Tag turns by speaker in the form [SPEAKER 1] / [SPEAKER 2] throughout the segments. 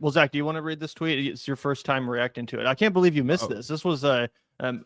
[SPEAKER 1] Well, Zach, do you want to read this tweet? It's your first time reacting to it. I can't believe you missed this. This was a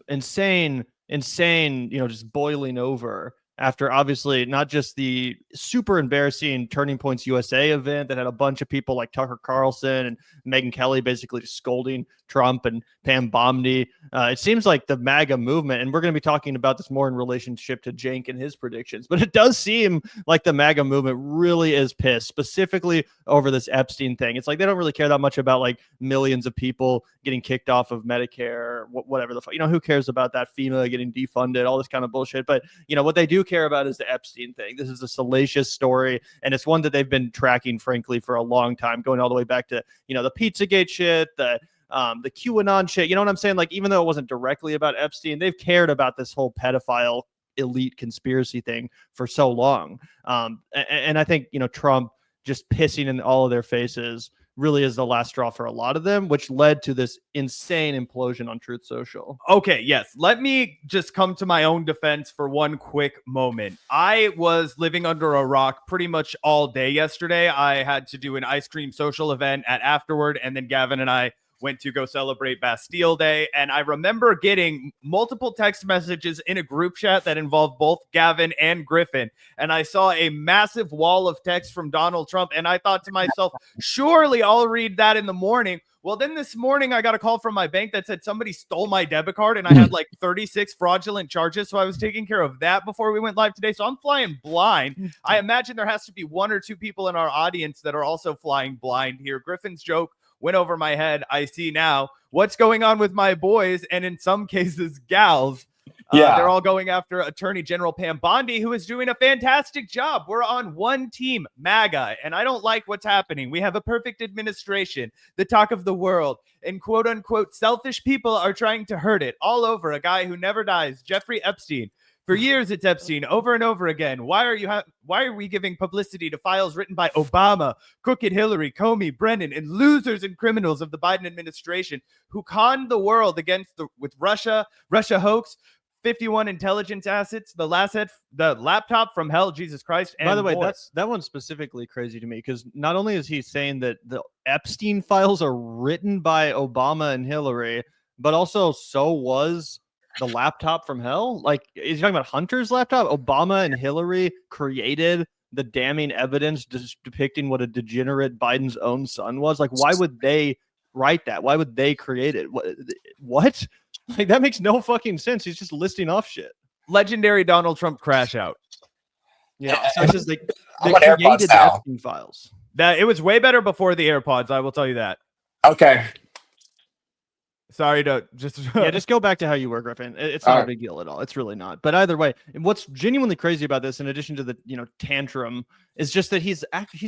[SPEAKER 1] insane, just boiling over after obviously not just the super embarrassing Turning Points USA event that had a bunch of people like Tucker Carlson and Megyn Kelly basically just scolding Trump and Pam Bondi. It seems like the MAGA movement, and we're going to be talking about this more in relationship to Cenk and his predictions, but it does seem like the MAGA movement really is pissed, specifically over this Epstein thing. It's like they don't really care that much about like millions of people getting kicked off of Medicare, whatever the fuck. Who cares about that? FEMA getting defunded, all this kind of bullshit. But what they do care about is the Epstein thing. This is a salacious story, and it's one that they've been tracking, frankly, for a long time, going all the way back to the Pizzagate shit, the QAnon shit. You know what I'm saying? Like, even though it wasn't directly about Epstein, they've cared about this whole pedophile elite conspiracy thing for so long. And I think Trump just pissing in all of their faces really is the last straw for a lot of them, which led to this insane implosion on Truth Social.
[SPEAKER 2] Okay, yes. Let me just come to my own defense for one quick moment. I was living under a rock pretty much all day yesterday. I had to do an ice cream social event at Afterward, and then Gavin and I went to go celebrate Bastille Day. And I remember getting multiple text messages in a group chat that involved both Gavin and Griffin. And I saw a massive wall of text from Donald Trump. And I thought to myself, surely I'll read that in the morning. Well, then this morning I got a call from my bank that said somebody stole my debit card and I had like 36 fraudulent charges. So I was taking care of that before we went live today. So I'm flying blind. I imagine there has to be one or two people in our audience that are also flying blind here. Griffin's joke went over my head. I see now what's going on with my boys, and in some cases, gals. They're all going after Attorney General Pam Bondi, who is doing a fantastic job. We're on one team, MAGA, and I don't like what's happening. We have a perfect administration, the talk of the world, and quote unquote selfish people are trying to hurt it all over a guy who never dies, Jeffrey Epstein. For years, it's Epstein over and over again. Why are we giving publicity to files written by Obama, crooked Hillary, Comey, Brennan, and losers and criminals of the Biden administration who conned the world with Russia hoax, 51 intelligence assets, the laptop from hell, Jesus Christ. And
[SPEAKER 1] by the way,
[SPEAKER 2] more.
[SPEAKER 1] that one's specifically crazy to me because not only is he saying that the Epstein files are written by Obama and Hillary, but also so was the laptop from hell. Like, is he talking about Hunter's laptop? Obama and Hillary created the damning evidence depicting what a degenerate Biden's own son was. Like, why would they write that? Why would they create it? What? Like, that makes no fucking sense. He's just listing off shit.
[SPEAKER 2] Legendary Donald Trump crash out.
[SPEAKER 1] Yeah, so they created the Epstein files.
[SPEAKER 2] That it was way better before the AirPods. I will tell you that.
[SPEAKER 3] Okay.
[SPEAKER 2] Sorry to just
[SPEAKER 1] just go back to how you were, Griffin. It's not a big deal at all. It's really not. But either way, what's genuinely crazy about this, in addition to the tantrum, is just that he's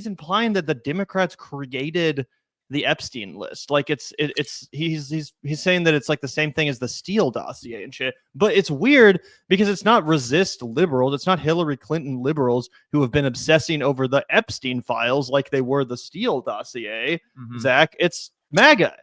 [SPEAKER 1] implying that the Democrats created the Epstein list. Like he's saying that it's like the same thing as the Steele dossier and shit. But it's weird because it's not resist liberals. It's not Hillary Clinton liberals who have been obsessing over the Epstein files like they were the Steele dossier. Zach, it's MAGA.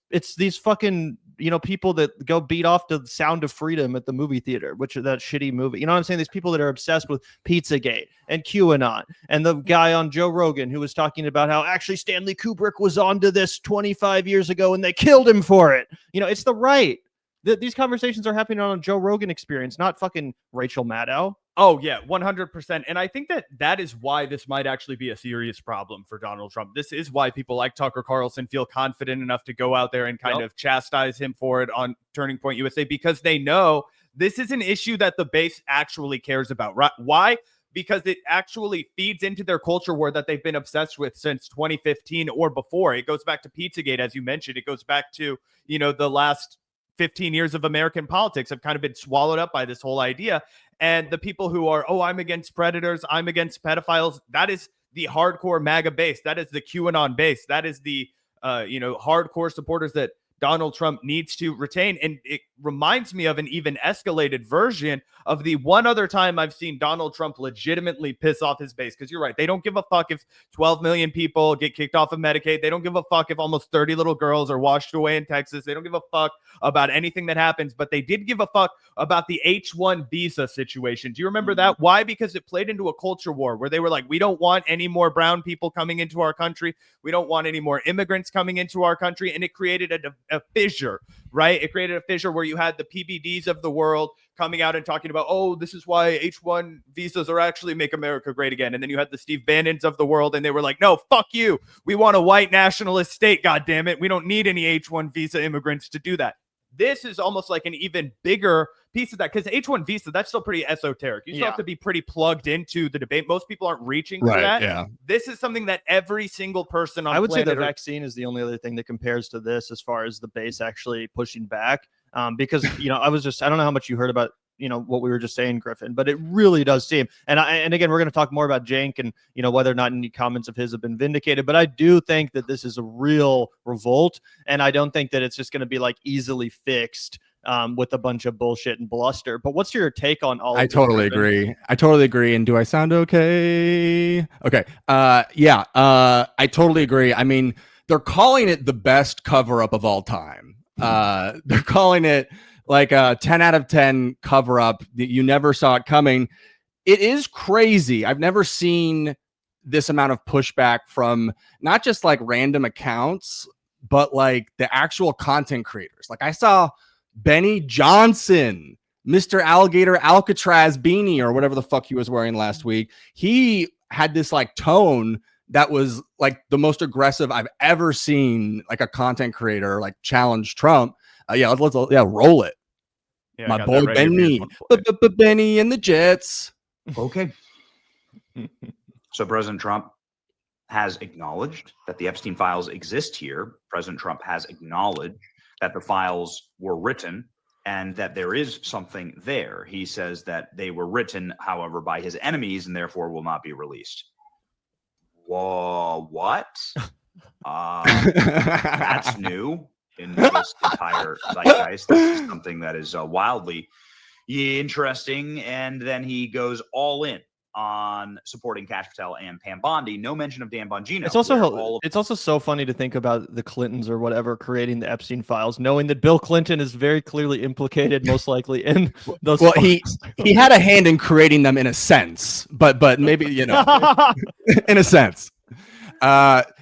[SPEAKER 1] It's these fucking people that go beat off to the Sound of Freedom at the movie theater, which is that shitty movie. You know what I'm saying? These people that are obsessed with Pizzagate and QAnon, and the guy on Joe Rogan who was talking about how actually Stanley Kubrick was onto this 25 years ago and they killed him for it. It's the right. These conversations are happening on a Joe Rogan Experience, not fucking Rachel Maddow.
[SPEAKER 2] Oh, yeah, 100%. And I think that is why this might actually be a serious problem for Donald Trump. This is why people like Tucker Carlson feel confident enough to go out there and kind of chastise him for it on Turning Point USA, because they know this is an issue that the base actually cares about. Right? Why? Because it actually feeds into their culture war that they've been obsessed with since 2015 or before. It goes back to Pizzagate, as you mentioned. It goes back to, the last 15 years of American politics have kind of been swallowed up by this whole idea. And the people who are, I'm against predators, I'm against pedophiles, that is the hardcore MAGA base. That is the QAnon base. That is the, hardcore supporters that Donald Trump needs to retain. And reminds me of an even escalated version of the one other time I've seen Donald Trump legitimately piss off his base. Because you're right, they don't give a fuck if 12 million people get kicked off of Medicaid. They don't give a fuck if almost 30 little girls are washed away in Texas. They don't give a fuck about anything that happens, but they did give a fuck about the H-1 visa situation. Do you remember that? Why? Because it played into a culture war where they were like, we don't want any more brown people coming into our country. We don't want any more immigrants coming into our country. And it created a fissure, right? It created a fissure where you had the PBDs of the world coming out and talking about, oh, this is why H-1 visas are actually make America great again. And then you had the Steve Bannons of the world, and they were like, no, fuck you. We want a white nationalist state, goddammit. We don't need any H-1 visa immigrants to do that. This is almost like an even bigger piece of that, because H-1 visa, that's still pretty esoteric. You still have to be pretty plugged into the debate. Most people aren't reaching for that.
[SPEAKER 3] Yeah.
[SPEAKER 2] This is something that every single person on
[SPEAKER 1] I would say the
[SPEAKER 2] planet
[SPEAKER 1] vaccine is the only other thing that compares to this as far as the base actually pushing back. Because, you know, I don't know how much you heard about, you know, what we were just saying, Griffin, but it really does seem, and again, we're going to talk more about Cenk and, you know, whether or not any comments of his have been vindicated, but I do think that this is a real revolt, and I don't think that it's just going to be like easily fixed with a bunch of bullshit and bluster. But what's your take on all of this,
[SPEAKER 3] totally
[SPEAKER 1] Griffin?
[SPEAKER 3] agree. I totally agree. And do I sound okay? Okay. I totally agree. I mean, they're calling it the best cover up of all time. They're calling it like a 10 out of 10 cover up that you never saw it coming. It is crazy. I've never seen this amount of pushback from not just like random accounts, but like the actual content creators. Like I saw Benny Johnson, Mr. Alligator Alcatraz beanie, or whatever the fuck he was wearing last week. He had this like tone that was like the most aggressive I've ever seen, like a content creator like challenge Trump. Let's roll it.
[SPEAKER 2] Yeah,
[SPEAKER 3] my boy Benny, Benny and the Jets.
[SPEAKER 4] Okay. So President Trump has acknowledged that the Epstein files exist here. President Trump has acknowledged that the files were written and that there is something there. He says that they were written, however, by his enemies and therefore will not be released. Whoa, what? That's new in this entire zeitgeist. This is something that is wildly interesting. And then he goes all in on supporting Kash Patel and Pam Bondi. No mention of Dan Bongino.
[SPEAKER 1] It's also so funny to think about the Clintons or whatever creating the Epstein files, knowing that Bill Clinton is very clearly implicated, most likely in those.
[SPEAKER 3] Well, he had a hand in creating them in a sense, but maybe, you know, in a sense.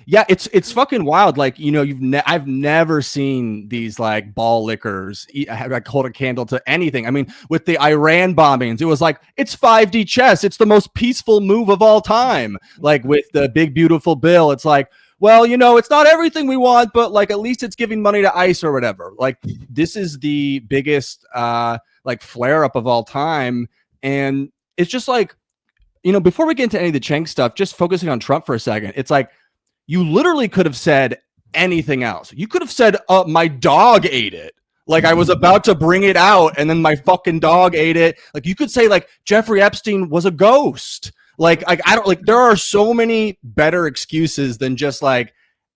[SPEAKER 3] It's fucking wild. Like, you know, I've never seen these like ball lickers like hold a candle to anything. I mean, with the Iran bombings, it was like, it's 5D chess. It's the most peaceful move of all time. Like with the big, beautiful bill, it's like, well, you know, it's not everything we want, but like, at least it's giving money to ICE or whatever. Like this is the biggest, like flare up of all time. And it's just like, you know, before we get into any of the Cenk stuff, just focusing on Trump for a second, it's like, you literally could have said anything else. You could have said, my dog ate it. Like I was about to bring it out and then my fucking dog ate it. Like you could say like Jeffrey Epstein was a ghost. Like I don't like, there are so many better excuses than just like,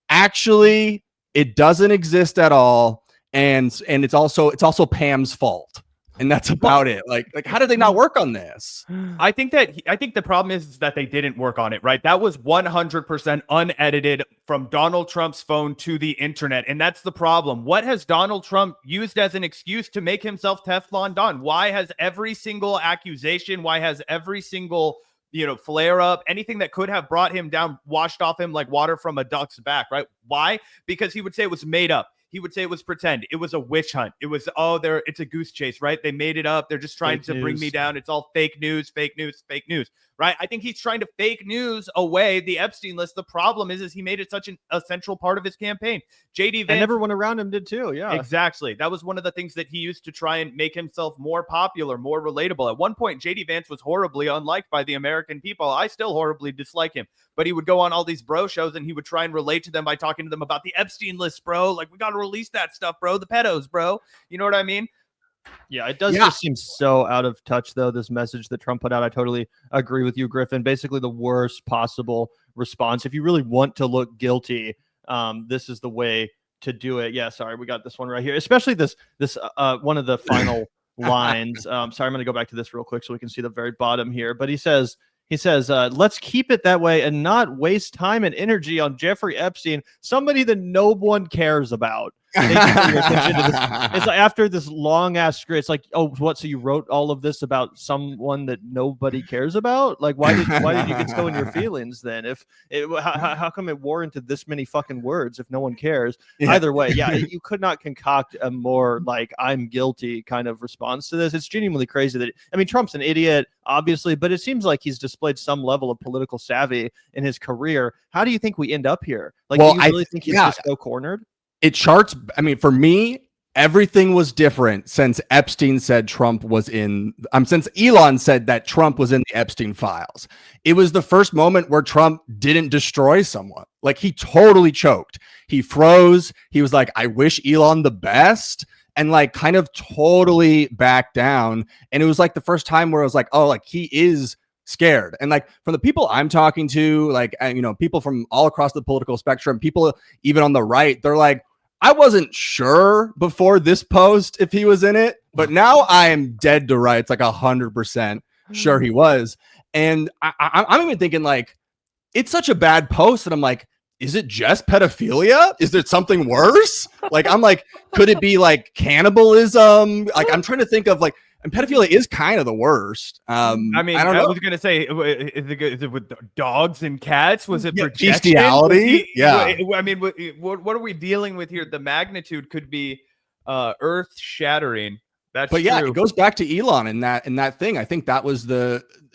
[SPEAKER 3] actually it doesn't exist at all. And it's also Pam's fault. And that's about it. Like, how did they not work on this?
[SPEAKER 2] I think the problem is that they didn't work on it, right? That was 100% unedited from Donald Trump's phone to the internet. And that's the problem. What has Donald Trump used as an excuse to make himself Teflon Don? Why has every single accusation, why has every single, you know, flare up, anything that could have brought him down, washed off him like water from a duck's back, right? Why? Because he would say it was made up. He would say it was pretend. It was a witch hunt. It was, it's a goose chase, right? They made it up. They're just trying to bring me down. It's all fake news, right? I think he's trying to fake news away the Epstein list. The problem is he made it such a central part of his campaign. JD Vance.
[SPEAKER 1] And everyone around him did too. Yeah,
[SPEAKER 2] exactly. That was one of the things that he used to try and make himself more popular, more relatable. At one point, JD Vance was horribly unliked by the American people. I still horribly dislike him, but he would go on all these bro shows and he would try and relate to them by talking to them about the Epstein list, bro. Like, we got to release that stuff, bro. The pedos, bro. You know what I mean?
[SPEAKER 1] Yeah, it does just seem so out of touch, though, this message that Trump put out. I totally agree with you, Griffin. Basically, the worst possible response. If you really want to look guilty, this is the way to do it. Yeah, sorry, we got this one right here. Especially this one of the final lines. Sorry, I'm going to go back to this real quick so we can see the very bottom here. But he says, let's keep it that way and not waste time and energy on Jeffrey Epstein, somebody that no one cares about. Thank you for your attention to this. It's like after this long ass script, it's like, oh, what? So you wrote all of this about someone that nobody cares about? Like, why did you get so in your feelings then? How come it warranted this many fucking words if no one cares? Yeah. Either way, yeah, you could not concoct a more like I'm guilty kind of response to this. It's genuinely crazy that Trump's an idiot, obviously, but it seems like he's displayed some level of political savvy in his career. How do you think we end up here? Like, do you really think he's just so cornered?
[SPEAKER 3] It charts. For me, everything was different since Epstein said Trump was in. Since Elon said that Trump was in the Epstein files. It was the first moment where Trump didn't destroy someone. Like, he totally choked. He froze. He was like, "I wish Elon the best," and like kind of totally backed down. And it was like the first time where I was like, "Oh, like he is scared." And like from the people I'm talking to, like people from all across the political spectrum, people even on the right, they're like, I wasn't sure before this post if he was in it, but now I am dead to rights, like 100% sure he was. And I'm even thinking like, it's such a bad post that I'm like, is it just pedophilia? Is there something worse? Like, I'm like, could it be like cannibalism? Like, I'm trying to think of like, and pedophilia is kind of the worst. I don't know.
[SPEAKER 2] I was going to say, is it with dogs and cats? Was it
[SPEAKER 3] bestiality? Yeah.
[SPEAKER 2] What are we dealing with here? The magnitude could be earth shattering. But
[SPEAKER 3] true. It goes back to Elon in that thing. I think that was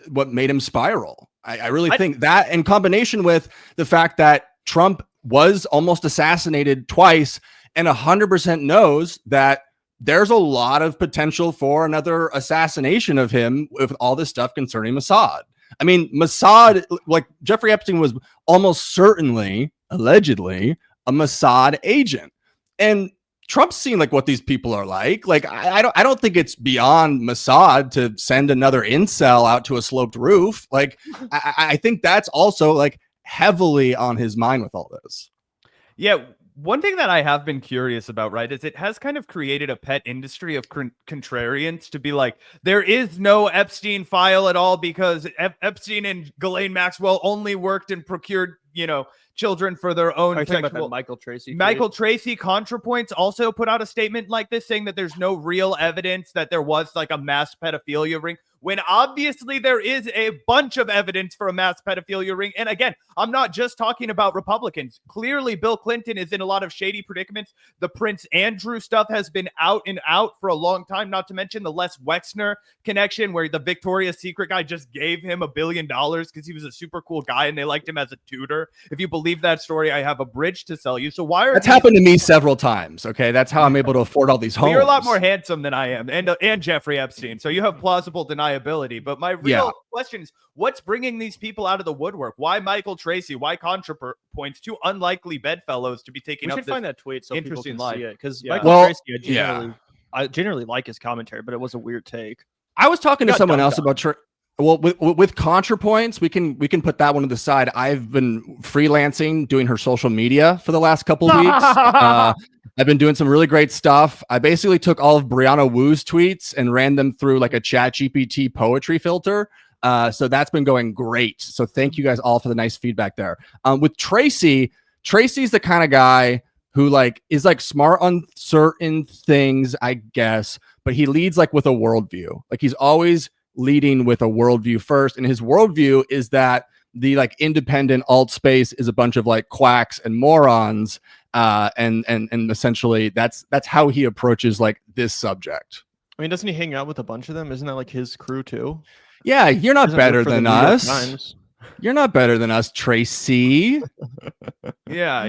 [SPEAKER 3] what made him spiral. I really think that, in combination with the fact that Trump was almost assassinated twice and 100% knows that there's a lot of potential for another assassination of him with all this stuff concerning Mossad. Mossad, like Jeffrey Epstein was almost certainly, allegedly, a Mossad agent. And Trump's seen like what these people are like. Like, I don't think it's beyond Mossad to send another incel out to a sloped roof. Like, I think that's also like heavily on his mind with all this.
[SPEAKER 2] Yeah. One thing that I have been curious about, right, is it has kind of created a pet industry of contrarians to be like, there is no Epstein file at all because Epstein and Ghislaine Maxwell only worked and procured, children for their own
[SPEAKER 1] sexual. About that Michael Tracy.
[SPEAKER 2] Michael Tracy ContraPoints also put out a statement like this saying that there's no real evidence that there was like a mass pedophilia ring, when obviously there is a bunch of evidence for a mass pedophilia ring. And again, I'm not just talking about Republicans. Clearly, Bill Clinton is in a lot of shady predicaments. The Prince Andrew stuff has been out and out for a long time, not to mention the Les Wexner connection where the Victoria's Secret guy just gave him $1 billion because he was a super cool guy and they liked him as a tutor. If you believe that story, I have a bridge to sell you. So why are
[SPEAKER 3] that's happened to me several times? Okay, that's how I'm able to afford all these homes.
[SPEAKER 2] You're a lot more handsome than I am, and Jeffrey Epstein. So you have plausible deniability. But my real question is, what's bringing these people out of the woodwork? Why Michael Tracy? Why ContraPoints? Two unlikely bedfellows to be taking up.
[SPEAKER 1] We should find that tweet so people can see it because
[SPEAKER 3] Michael
[SPEAKER 1] Tracy, I generally like his commentary, but it was a weird take.
[SPEAKER 3] I was talking to someone else about with ContraPoints, we can put that one to the side. I've been freelancing, doing her social media for the last couple of weeks. I've been doing some really great stuff. I basically took all of Brianna Wu's tweets and ran them through like a ChatGPT poetry filter. So that's been going great. So thank you guys all for the nice feedback there. With Tracy's the kind of guy who like is like smart on certain things, I guess, but he leads like with a worldview. Like he's always leading with a worldview first. And his worldview is that the like independent alt space is a bunch of like quacks and morons. And essentially that's how he approaches like this subject.
[SPEAKER 1] Doesn't he hang out with a bunch of them? Isn't that like his crew too?
[SPEAKER 3] Yeah, you're not better than us. You're not better than us, Tracy.
[SPEAKER 2] Yeah,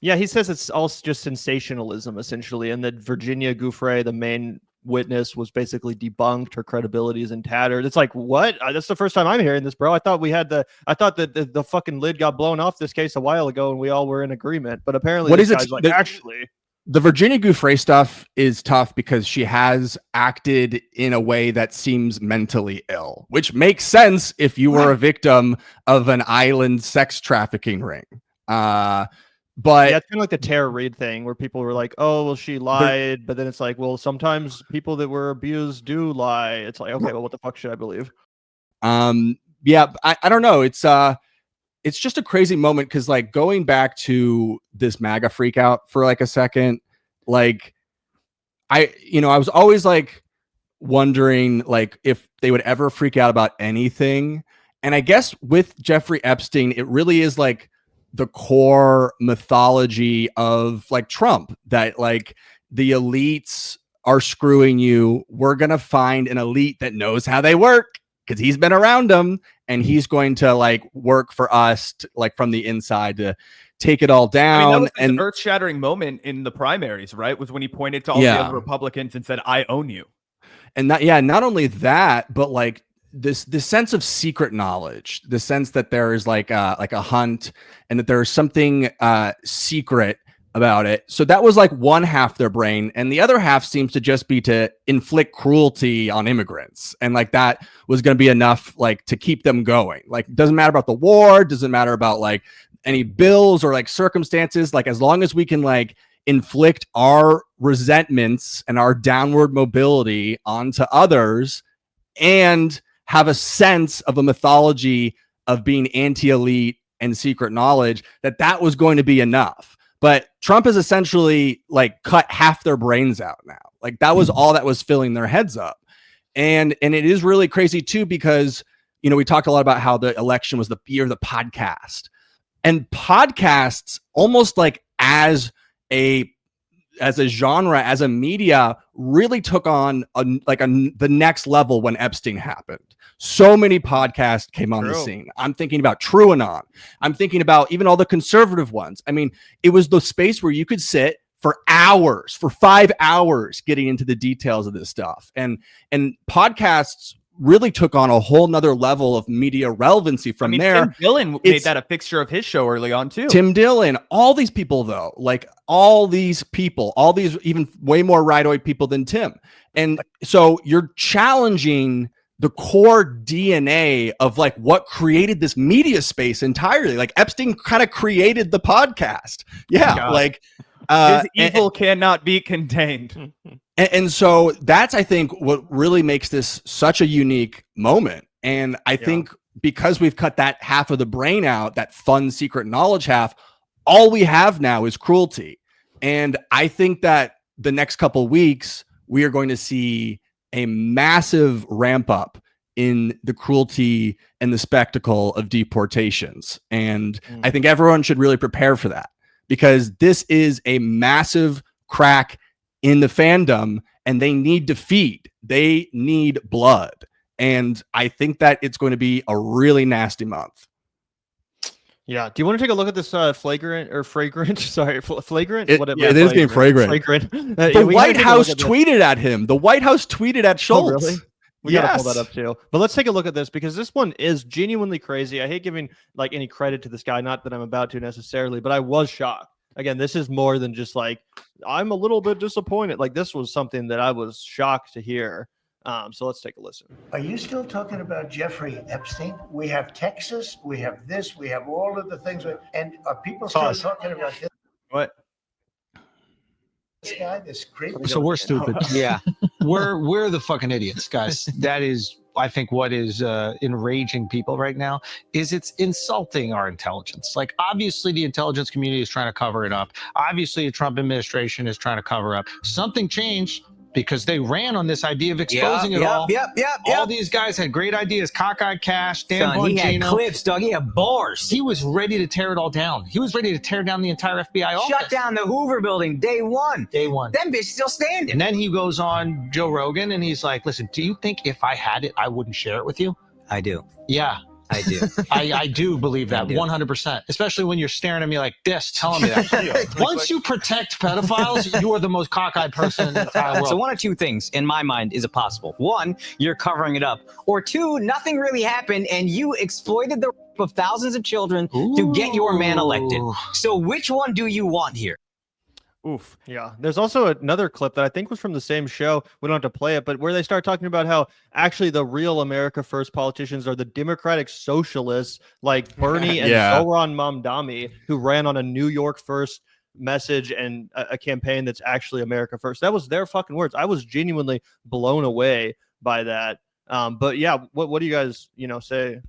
[SPEAKER 1] yeah, he says it's all just sensationalism essentially, and that Virginia Giuffre, the main witness, was basically debunked. Her credibility is in tatters. It's like, what? That's the first time I'm hearing this, bro. I thought that the fucking lid got blown off this case a while ago and we all were in agreement, but apparently
[SPEAKER 3] what is it
[SPEAKER 1] like, actually
[SPEAKER 3] the Virginia Giuffre stuff is tough because she has acted in a way that seems mentally ill, which makes sense if you were a victim of an island sex trafficking ring. But
[SPEAKER 1] yeah, it's kind of like the Tara Reid thing where people were like, "Oh, well, she lied," but then it's like, "Well, sometimes people that were abused do lie." It's like, okay, well, what the fuck should I believe?
[SPEAKER 3] Yeah, I don't know. It's just a crazy moment because like going back to this MAGA freak out for like a second, like I was always like wondering like if they would ever freak out about anything. And I guess with Jeffrey Epstein, it really is like the core mythology of like Trump, that like the elites are screwing you. We're going to find an elite that knows how they work because he's been around them, and he's going to like work for us to, like from the inside to take it all down.
[SPEAKER 2] I mean, that was
[SPEAKER 3] and
[SPEAKER 2] his earth-shattering moment in the primaries, right? Was when he pointed to all the other Republicans and said, "I own you."
[SPEAKER 3] And not only that, but like this sense of secret knowledge, the sense that there is like a hunt, and that there's something secret about it. So that was like one half their brain, and the other half seems to just be to inflict cruelty on immigrants, and like that was going to be enough like to keep them going. Like it doesn't matter about the war, doesn't matter about like any bills or like circumstances, like as long as we can like inflict our resentments and our downward mobility onto others and have a sense of a mythology of being anti-elite and secret knowledge, that was going to be enough. But Trump has essentially like cut half their brains out now. Like that was all that was filling their heads up. And it is really crazy too, because, we talked a lot about how the election was the year of the podcast, and podcasts almost like as a genre, as a media, really took on the next level when Epstein happened. So many podcasts came on the scene. I'm thinking about TrueAnon. I'm thinking about even all the conservative ones. I mean, it was the space where you could sit for hours, for 5 hours, getting into the details of this stuff. And podcasts really took on a whole nother level of media relevancy from there.
[SPEAKER 2] Tim Dillon made that a fixture of his show early on too.
[SPEAKER 3] Tim Dillon, all these people though, like all these even way more right-oid people than Tim. And so you're challenging the core DNA of like what created this media space entirely. Like Epstein kind of created the podcast. Yeah. God. Like
[SPEAKER 2] his evil cannot be contained.
[SPEAKER 3] And so that's, I think, what really makes this such a unique moment. And I think because we've cut that half of the brain out, that fun secret knowledge half, all we have now is cruelty. And I think that the next couple of weeks, we are going to see a massive ramp up in the cruelty and the spectacle of deportations. And I think everyone should really prepare for that, because this is a massive crack in the fandom, and they need to feed. They need blood. And I think that it's going to be a really nasty month.
[SPEAKER 1] Yeah. Do you want to take a look at this flagrant? Sorry, flagrant?
[SPEAKER 3] It is being flagrant. The White House tweeted at him. The White House tweeted at Schultz.
[SPEAKER 1] Oh, really? We gotta pull that up too. But let's take a look at this, because this one is genuinely crazy. I hate giving like any credit to this guy, not that I'm about to necessarily, but I was shocked. Again, this is more than just like, I'm a little bit disappointed. Like this was something that I was shocked to hear. So let's take a listen.
[SPEAKER 5] Are you still talking about Jeffrey Epstein? We have Texas, we have this, we have all of the things. And are people still talking about this?
[SPEAKER 2] What?
[SPEAKER 5] This guy, this creep.
[SPEAKER 6] So we're stupid. Yeah. We're the fucking idiots, guys. That is, I think, what is enraging people right now is it's insulting our intelligence. Like, obviously the intelligence community is trying to cover it up. Obviously the Trump administration is trying to cover up. Something changed because they ran on this idea of exposing it all. All these guys had great ideas. Cockeyed Cash, Dan Bongino.
[SPEAKER 7] He had clips, dog. He had bars.
[SPEAKER 6] He was ready to tear it all down. He was ready to tear down the entire FBI office.
[SPEAKER 7] Shut down the Hoover building day one. Them bitch still standing.
[SPEAKER 6] And then he goes on Joe Rogan and he's like, listen, do you think if I had it, I wouldn't share it with you?
[SPEAKER 7] I do.
[SPEAKER 6] Yeah.
[SPEAKER 7] I do.
[SPEAKER 6] I do believe that 100%, especially when you're staring at me like this, telling me that. Once you protect pedophiles, you are the most cockeyed person in the entire world.
[SPEAKER 7] So one of two things in my mind is it possible. One, you're covering it up. Or two, nothing really happened and you exploited the rape of thousands of children to get your man elected. So which one do you want here?
[SPEAKER 2] Oof.
[SPEAKER 1] Yeah. There's also another clip that I think was from the same show. We don't have to play it, but where they start talking about how actually the real America First politicians are the Democratic socialists like Bernie and
[SPEAKER 3] Yeah.
[SPEAKER 1] Zoran Mamdani, who ran on a New York First message and a campaign that's actually America First. That was their fucking words. I was genuinely blown away by that. But yeah, what do you guys, say?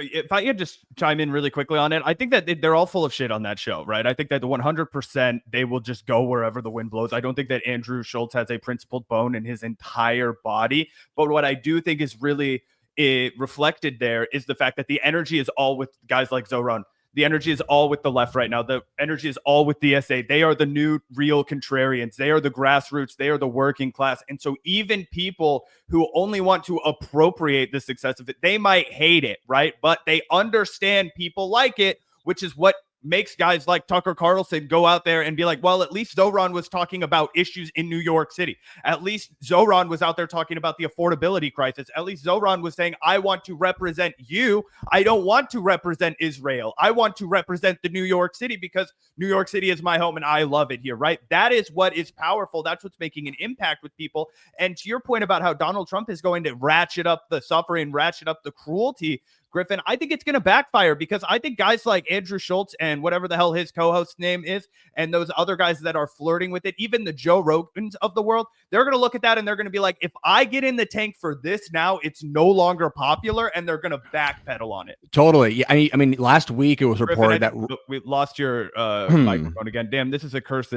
[SPEAKER 2] If I could just chime in really quickly on it, I think that they're all full of shit on that show, right? I think that 100% they will just go wherever the wind blows. I don't think that Andrew Schultz has a principled bone in his entire body. But what I do think is really reflected there is the fact that the energy is all with guys like Zoran. The energy is all with the left right now. The energy is all with DSA. They are the new real contrarians. They are the grassroots. They are the working class. And so even people who only want to appropriate the success of it, they might hate it, right? But they understand people like it, which is what makes guys like Tucker Carlson go out there and be like, well, at least Zoran was talking about issues in New York City. At least Zoran was out there talking about the affordability crisis. At least Zoran was saying, I want to represent you. I don't want to represent Israel. I want to represent the New York City because New York City is my home and I love it here, right? That is what is powerful. That's what's making an impact with people. And to your point about how Donald Trump is going to ratchet up the suffering, ratchet up the cruelty, Griffin, I think it's going to backfire because I think guys like Andrew Schultz and whatever the hell his co-host name is, and those other guys that are flirting with it, even the Joe Rogans of the world, they're going to look at that and they're going to be like, if I get in the tank for this now, it's no longer popular, and they're going to backpedal on it.
[SPEAKER 3] Totally. Yeah, I mean, last week it was reported
[SPEAKER 2] Griffin,
[SPEAKER 3] that
[SPEAKER 2] we lost your microphone again. Damn, this is a cursed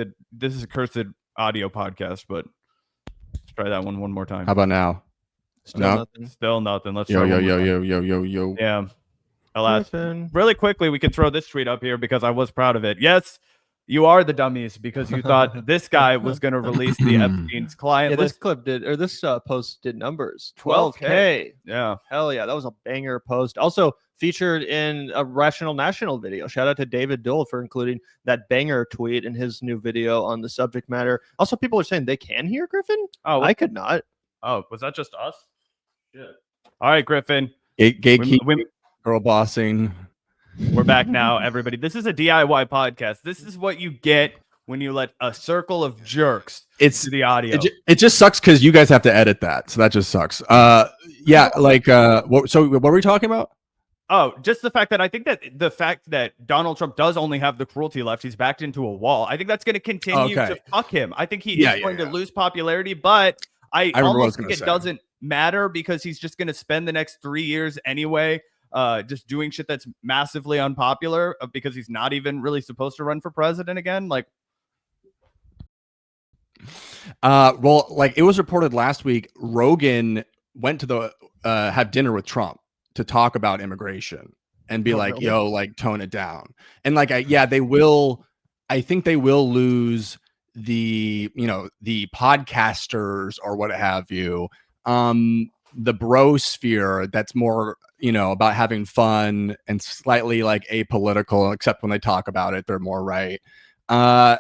[SPEAKER 2] audio podcast, but let's try that one more time.
[SPEAKER 3] How about now?
[SPEAKER 2] Still nothing. Let's
[SPEAKER 3] yo.
[SPEAKER 2] Yeah. Alas. Really quickly, we can throw this tweet up here because I was proud of it. Yes, you are the dummies because you thought this guy was going to release the Epstein's client
[SPEAKER 1] Yeah,
[SPEAKER 2] list.
[SPEAKER 1] this clip this post did numbers. 12K.
[SPEAKER 2] Yeah.
[SPEAKER 1] Hell yeah. That was a banger post. Also featured in a Rational National video. Shout out to David Dole for including that banger tweet in his new video on the subject matter. Also, people are saying they can hear Griffin.
[SPEAKER 2] Oh,
[SPEAKER 1] I could not.
[SPEAKER 2] Oh, was that just us? Shit. All right, Griffin.
[SPEAKER 3] Gatekeeping, girl bossing.
[SPEAKER 2] We're back now, everybody. This is a DIY podcast. This is what you get when you let a circle of jerks do the audio.
[SPEAKER 3] It just sucks because you guys have to edit that, so that just sucks. Yeah, like what were we talking about?
[SPEAKER 2] Oh, just the fact that I think that the fact that Donald Trump does only have the cruelty left, he's backed into a wall. I think that's going to continue to fuck him. I think he is going to lose popularity, but I almost think it doesn't matter because he's just going to spend the next 3 years anyway just doing shit that's massively unpopular because he's not even really supposed to run for president again. Like,
[SPEAKER 3] well, like it was reported last week, Rogan went to have dinner with Trump to talk about immigration and be like, really? Yo, like tone it down. And like, I think they will lose the podcasters or what have you, the bro sphere that's more, about having fun and slightly like apolitical, except when they talk about it, they're more right. But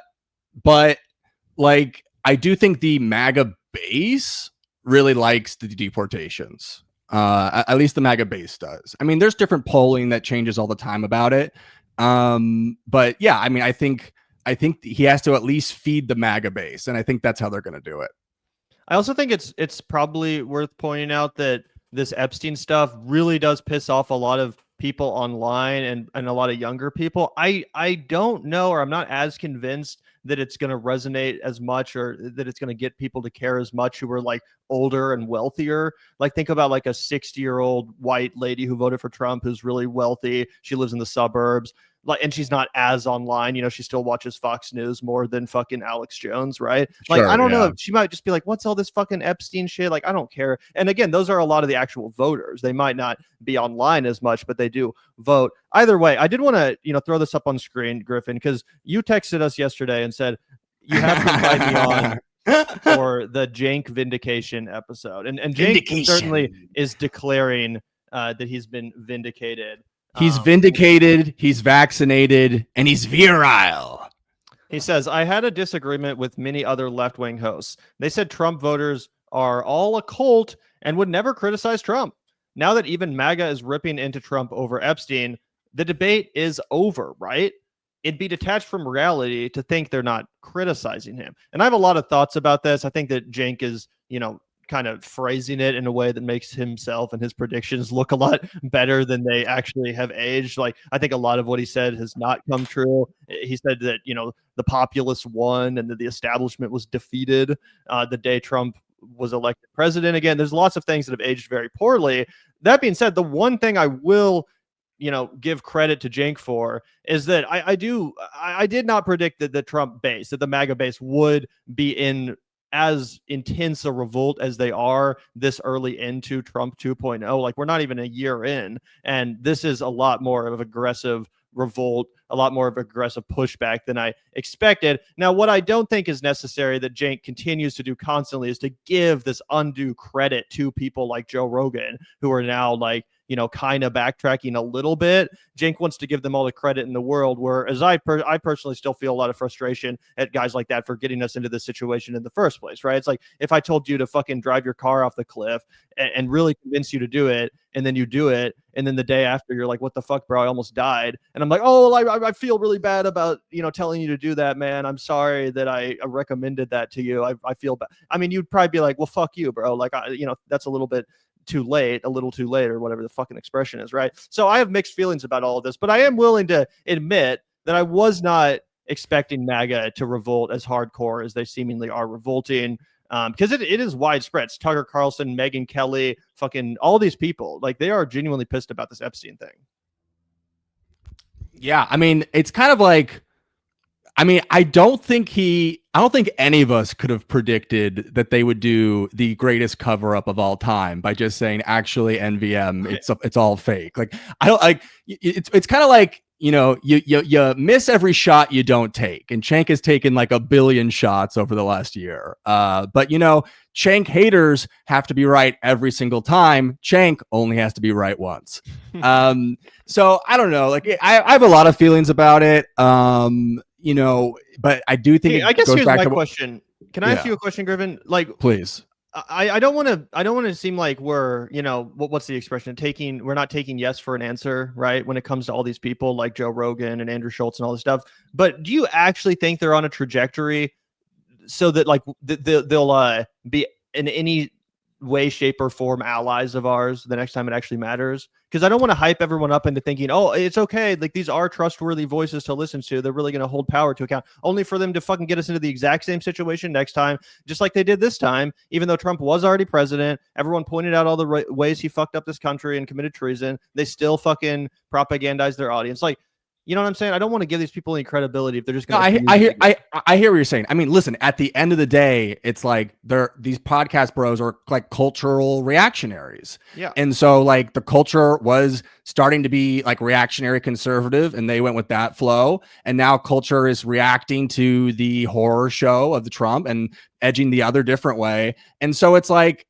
[SPEAKER 3] like, I do think the MAGA base really likes the deportations. At least the MAGA base does. I mean, there's different polling that changes all the time about it. But yeah, I mean, I think he has to at least feed the MAGA base, and I think that's how they're going to do it.
[SPEAKER 1] I also think it's probably worth pointing out that this Epstein stuff really does piss off a lot of people online and a lot of younger people. I don't know, or I'm not as convinced that it's going to resonate as much or that it's going to get people to care as much who are like older and wealthier. Like think about like a 60-year-old white lady who voted for Trump who's really wealthy. She lives in the suburbs. And she's not as online, she still watches Fox News more than fucking Alex Jones, right? Like, sure, I don't know. She might just be like, what's all this fucking Epstein shit? Like, I don't care. And again, those are a lot of the actual voters. They might not be online as much, but they do vote. Either way, I did want to, throw this up on screen, Griffin, because you texted us yesterday and said, you have to invite me on for the Cenk vindication episode. And Cenk certainly is declaring that he's been vindicated.
[SPEAKER 3] He's vindicated, he's vaccinated, and he's virile.
[SPEAKER 1] He says, I had a disagreement with many other left-wing hosts. They said Trump voters are all a cult and would never criticize Trump. Now that even MAGA is ripping into Trump over Epstein, the debate is over, right? it'd be detached from reality to think they're not criticizing him. And I have a lot of thoughts about this. I think that Cenk is, kind of phrasing it in a way that makes himself and his predictions look a lot better than they actually have aged. Like, I think a lot of what he said has not come true. He said that, the populace won and that the establishment was defeated the day Trump was elected president. Again, there's lots of things that have aged very poorly. That being said, the one thing I will give credit to Cenk for is that I did not predict that the Trump base, that the MAGA base would be in as intense a revolt as they are this early into Trump 2.0. Like, we're not even a year in, and this is a lot more of aggressive revolt, a lot more of aggressive pushback than I expected. Now, what I don't think is necessary that Cenk continues to do constantly is to give this undue credit to people like Joe Rogan, who are now like, kind of backtracking a little bit. Cenk wants to give them all the credit in the world, whereas I personally still feel a lot of frustration at guys like that for getting us into this situation in the first place, right? It's like, if I told you to fucking drive your car off the cliff and really convince you to do it, and then you do it, and then the day after you're like, what the fuck, bro, I almost died. And I'm like, oh, I feel really bad about, telling you to do that, man. I'm sorry that I recommended that to you. I feel bad. I mean, you'd probably be like, well, fuck you, bro. Like, that's a little too late, or whatever the fucking expression is, right? So I have mixed feelings about all of this, but I am willing to admit that I was not expecting MAGA to revolt as hardcore as they seemingly are revolting, because it is widespread. It's Tucker Carlson, Megyn Kelly, fucking all these people. Like, they are genuinely pissed about this Epstein thing.
[SPEAKER 3] Yeah, I mean, it's kind of like, I don't think any of us could have predicted that they would do the greatest cover up of all time by just saying, actually, NVM, it's all fake. Like, I don't like, it's kind of like, you miss every shot you don't take. And Cenk has taken like 1 billion shots over the last year. But Cenk haters have to be right every single time. Cenk only has to be right once. So I don't know. Like, I have a lot of feelings about it. But I do think
[SPEAKER 1] I guess here's my question. Can I ask you a question, Griffin? Like,
[SPEAKER 3] please.
[SPEAKER 1] I don't want to seem like we're, what's the expression? We're not taking yes for an answer, right? When it comes to all these people like Joe Rogan and Andrew Schultz and all this stuff. But do you actually think they're on a trajectory so that like they'll be in any way, shape, or form allies of ours the next time it actually matters? Because I don't want to hype everyone up into thinking, oh, it's okay, like these are trustworthy voices to listen to, they're really going to hold power to account, only for them to fucking get us into the exact same situation next time, just like they did this time. Even though Trump was already president, everyone pointed out all the ways he fucked up this country and committed treason, they still fucking propagandized their audience. Like, you know what I'm saying? I don't want to give these people any credibility if they're just going to.
[SPEAKER 3] I hear what you're saying. I mean, listen, at the end of the day, it's like these podcast bros are like cultural reactionaries.
[SPEAKER 1] Yeah.
[SPEAKER 3] And so like the culture was starting to be like reactionary conservative, and they went with that flow. And now culture is reacting to the horror show of the Trump and edging the other different way. And so it's like,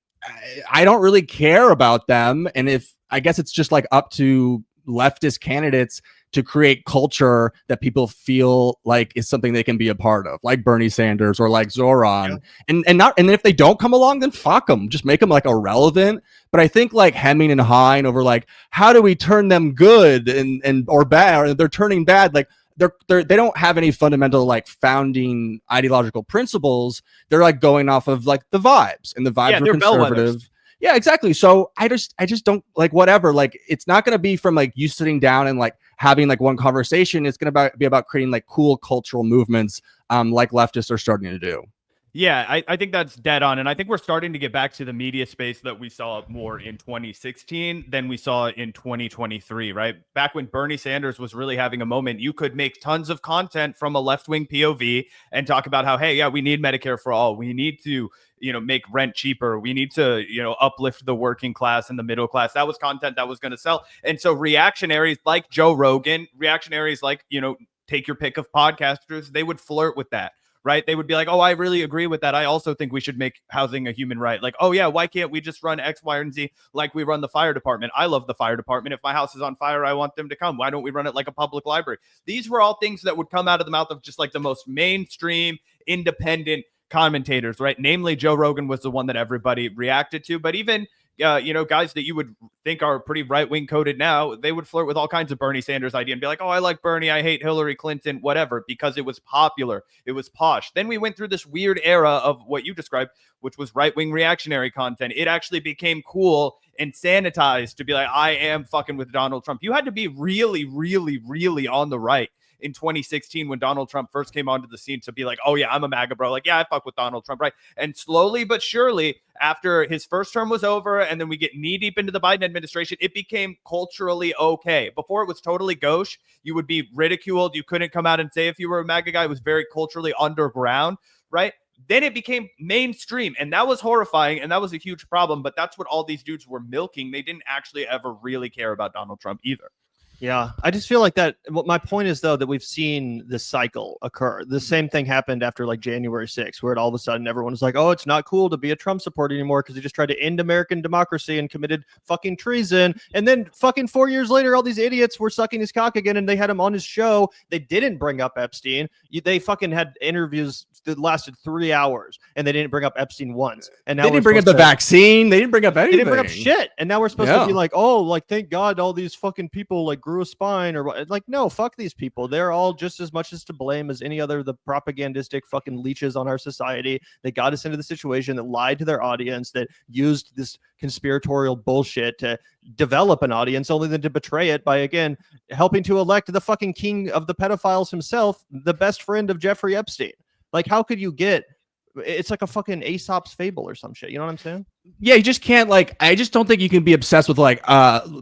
[SPEAKER 3] I don't really care about them. And I guess it's just like up to leftist candidates to create culture that people feel like is something they can be a part of, like Bernie Sanders or like Zoran. Yeah. And if they don't come along, then fuck them. Just make them like irrelevant. But I think like hemming and hawing over like, how do we turn them good or bad, or they're turning bad, like they don't have any fundamental like founding ideological principles. They're like going off of like the vibes, and the vibes are conservative. Yeah, exactly. So I just don't like, whatever. Like, it's not going to be from like you sitting down and like having like one conversation. It's going to be about creating like cool cultural movements, like leftists are starting to do.
[SPEAKER 2] Yeah, I think that's dead on. And I think we're starting to get back to the media space that we saw more in 2016 than we saw in 2023, right? Back when Bernie Sanders was really having a moment, you could make tons of content from a left-wing POV and talk about how, hey, yeah, we need Medicare for all. We need to, make rent cheaper. We need to, uplift the working class and the middle class. That was content that was going to sell. And so reactionaries like Joe Rogan, reactionaries like, take your pick of podcasters, they would flirt with that. Right? They would be like, oh, I really agree with that. I also think we should make housing a human right. Like, oh, yeah, why can't we just run X, Y, and Z like we run the fire department? I love the fire department. If my house is on fire, I want them to come. Why don't we run it like a public library? These were all things that would come out of the mouth of just like the most mainstream, independent commentators, right? Namely, Joe Rogan was the one that everybody reacted to. But even guys that you would think are pretty right-wing coded now, they would flirt with all kinds of Bernie Sanders idea and be like, oh, I like Bernie, I hate Hillary Clinton, whatever, because it was popular, it was posh. Then we went through this weird era of what you described, which was right-wing reactionary content. It actually became cool and sanitized to be like, I am fucking with Donald Trump. You had to be really, really, really on the right in 2016 when Donald Trump first came onto the scene to be like, oh yeah, I'm a MAGA bro. Like, yeah, I fuck with Donald Trump, right? And slowly but surely, after his first term was over and then we get knee deep into the Biden administration, it became culturally okay. Before it was totally gauche. You would be ridiculed. You couldn't come out and say if you were a MAGA guy. It was very culturally underground, right? Then it became mainstream, and that was horrifying, and that was a huge problem. But that's what all these dudes were milking. They didn't actually ever really care about Donald Trump either.
[SPEAKER 1] Yeah, I just feel like that. My point is, though, that we've seen this cycle occur. The same thing happened after like January 6th, where all of a sudden everyone was like, oh, it's not cool to be a Trump supporter anymore because he just tried to end American democracy and committed fucking treason. And then fucking 4 years later, all these idiots were sucking his cock again and they had him on his show. They didn't bring up Epstein. They fucking had interviews that lasted 3 hours and they didn't bring up Epstein once. And now
[SPEAKER 3] they didn't bring up the vaccine. They didn't bring up anything.
[SPEAKER 1] They didn't bring up shit. And now we're supposed to be like, oh, like, thank God all these fucking people like grew a spine or what. Like, no, fuck these people. They're all just as much as to blame as any other the propagandistic fucking leeches on our society. They got us into the situation that lied to their audience, that used this conspiratorial bullshit to develop an audience only than to betray it by, again, helping to elect the fucking king of the pedophiles himself, the best friend of Jeffrey Epstein. Like, how could you get... It's like a fucking Aesop's fable or some shit. You know what I'm saying?
[SPEAKER 3] Yeah, you just can't, like, I just don't think you can be obsessed with like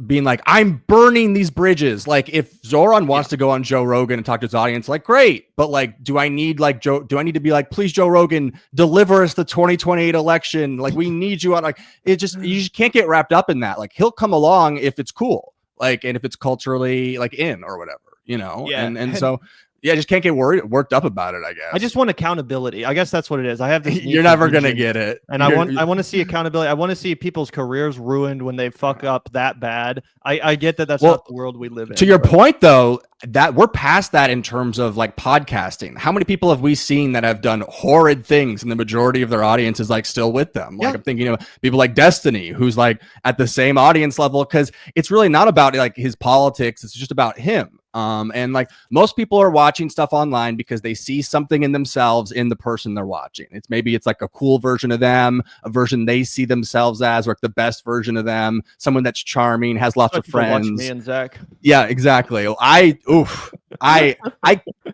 [SPEAKER 3] being like, I'm burning these bridges. Like, if Zoran wants to go on Joe Rogan and talk to his audience, like, great. But like, do I need to be like, please, Joe Rogan, deliver us the 2028 election? Like, we need you on. Like, you just can't get wrapped up in that. Like, he'll come along if it's cool, like, and if it's culturally like in or whatever, you know?
[SPEAKER 2] Yeah.
[SPEAKER 3] And so yeah, I just can't get worked up about it, I guess.
[SPEAKER 1] I just want accountability. I guess that's what it is. I have this.
[SPEAKER 3] You're never going to get it.
[SPEAKER 1] And I want to see accountability. I want to see people's careers ruined when they fuck up that bad. I get that that's not the world we live in.
[SPEAKER 3] To your point, though, that we're past that in terms of like podcasting. How many people have we seen that have done horrid things and the majority of their audience is like still with them? Like, I'm thinking of people like Destiny, who's like at the same audience level, because it's really not about like his politics. It's just about him. And like most people are watching stuff online because they see something in themselves in the person they're watching. Maybe it's like a cool version of them, a version they see themselves as, or like the best version of them, someone that's charming, has lots of friends.
[SPEAKER 1] Watch me and Zach.
[SPEAKER 3] Yeah, exactly.